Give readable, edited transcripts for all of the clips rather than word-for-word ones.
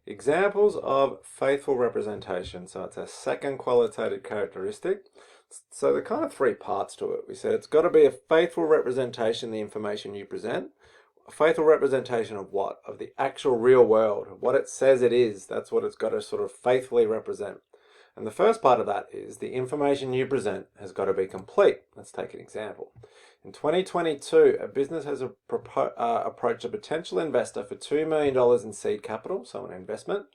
Examples of faithful representation. So it's a second qualitative characteristic. So there are kind of three parts to it. We said it's got to be a faithful representation of the information you present. A faithful representation of what? Of the actual real world, what it says it is. That's what it's got to sort of faithfully represent. And the first part of that is the information you present has got to be complete. Let's take an example. In 2022, a business has approached a potential investor for $2 million in seed capital, so an investment.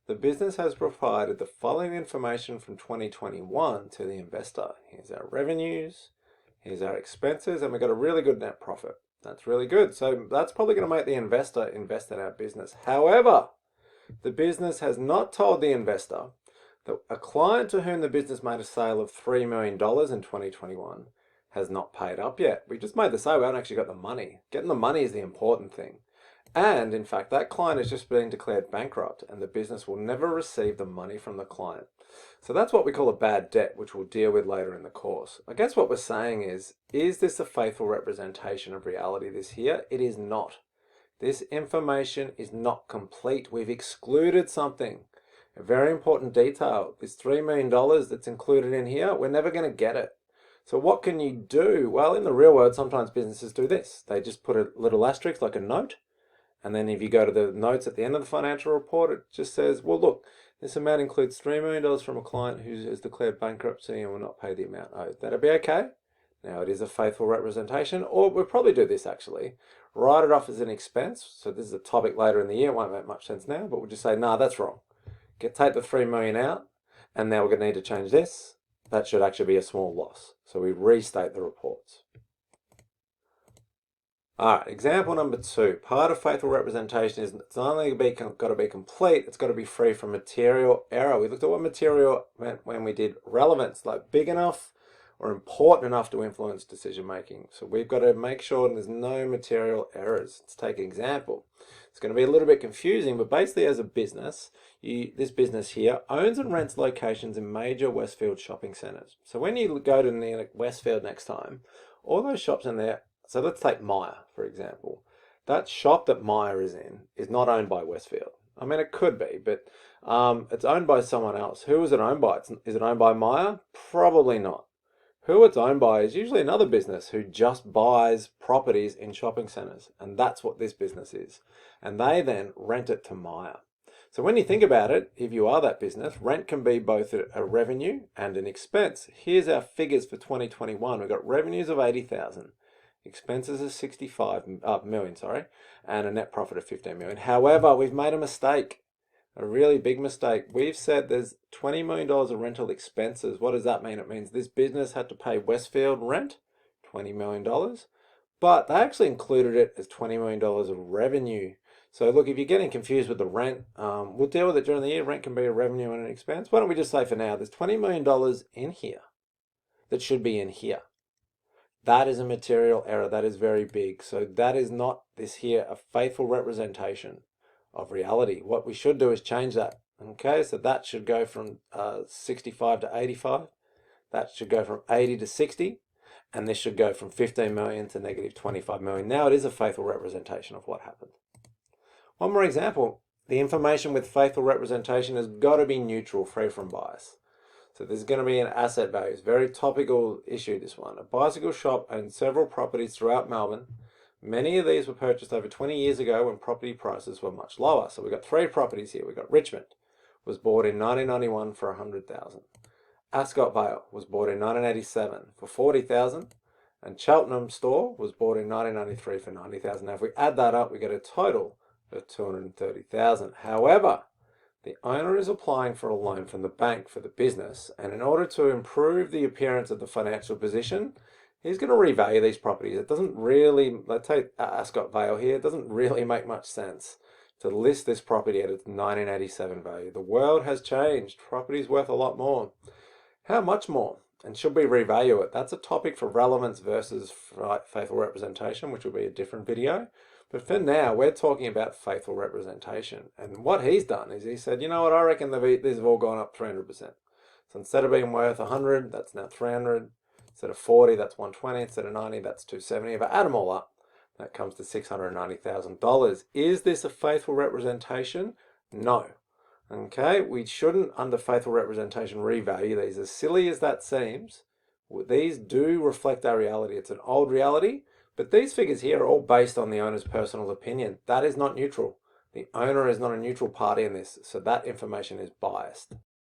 The business has provided the following information from 2021 to the investor. Here's our revenues, here's our expenses, and we've got a really good net profit. That's really good. So that's probably going to make the investor invest in our business. However, the business has not told the investor that a client to whom the business made a sale of $3 million in 2021 has not paid up yet. We just made the sale, we haven't actually got the money. Getting the money is the important thing. And in fact, that client has just been declared bankrupt and the business will never receive the money from the client. So that's what we call a bad debt, which we'll deal with later in the course. I guess what we're saying is this a faithful representation of reality this here? It is not. This information is not complete. We've excluded something. A very important detail, this $3 million that's included in here, we're never going to get it. So what can you do? Well, in the real world, sometimes businesses do this. They just put a little asterisk, like a note, and then if you go to the notes at the end of the financial report, it just says, well, look, this amount includes $3 million from a client who has declared bankruptcy and will not pay the amount owed. That'll be okay. Now, it is a faithful representation, or we'll probably do this actually. Write it off as an expense. So this is a topic later in the year. It won't make much sense now, but we'll just say, nah, that's wrong. Take the $3 million out, and now we're going to need to change this. That should actually be a small loss. So we restate the reports. All right, example number 2. Part of faithful representation is it's not only got to be complete, it's got to be free from material error. We looked at what material meant when we did relevance, like big enough or important enough to influence decision making. So we've got to make sure there's no material errors. Let's take an example. It's going to be a little bit confusing, but basically as a business, this business here owns and rents locations in major Westfield shopping centres. So when you go to Westfield next time, all those shops in there, so let's take Myer, for example. That shop that Myer is in is not owned by Westfield. I mean, it could be, but it's owned by someone else. Who is it owned by? Is it owned by Myer? Probably not. Who it's owned by is usually another business who just buys properties in shopping centres. And that's what this business is. And they then rent it to Myer. So when you think about it, if you are that business, rent can be both a revenue and an expense. Here's our figures for 2021. We've got revenues of 80,000. Expenses of 65 million, and a net profit of 15 million. However, we've made a mistake, a really big mistake. We've said there's $20 million of rental expenses. What does that mean? It means this business had to pay Westfield rent, $20 million, but they actually included it as $20 million of revenue. So look, if you're getting confused with the rent, we'll deal with it during the year. Rent can be a revenue and an expense. Why don't we just say for now, there's $20 million in here that should be in here. That is a material error. That is very big. So that is not this here a faithful representation of reality. What we should do is change that. Okay, so that should go from 65 to 85. That should go from 80 to 60. And this should go from 15 million to negative 25 million. Now it is a faithful representation of what happened. One more example. The information with faithful representation has got to be neutral, free from bias. So there's going to be an asset value. It's a very topical issue, this one. A bicycle shop owns several properties throughout Melbourne. Many of these were purchased over 20 years ago when property prices were much lower. So we've got 3 properties here. We've got Richmond, was bought in 1991 for 100,000. Ascot Vale was bought in 1987 for 40,000. And Cheltenham Store was bought in 1993 for 90,000. Now if we add that up, we get a total of 230,000. However, the owner is applying for a loan from the bank for the business, and in order to improve the appearance of the financial position, he's going to revalue these properties. It doesn't really, let's take Ascot Vale here, it doesn't really make much sense to list this property at its 1987 value. The world has changed. Property's worth a lot more. How much more? And should we revalue it? That's a topic for relevance versus faithful representation, which will be a different video. But for now, we're talking about faithful representation. And what he's done is he said, you know what, I reckon these have all gone up 300%. So instead of being worth 100, that's now 300. Instead of 40, that's 120. Instead of 90, that's 270. If I add them all up, that comes to $690,000. Is this a faithful representation? No. Okay, we shouldn't, under faithful representation, revalue these. As silly as that seems, these do reflect our reality. It's an old reality, but these figures here are all based on the owner's personal opinion. That is not neutral. The owner is not a neutral party in this, so that information is biased.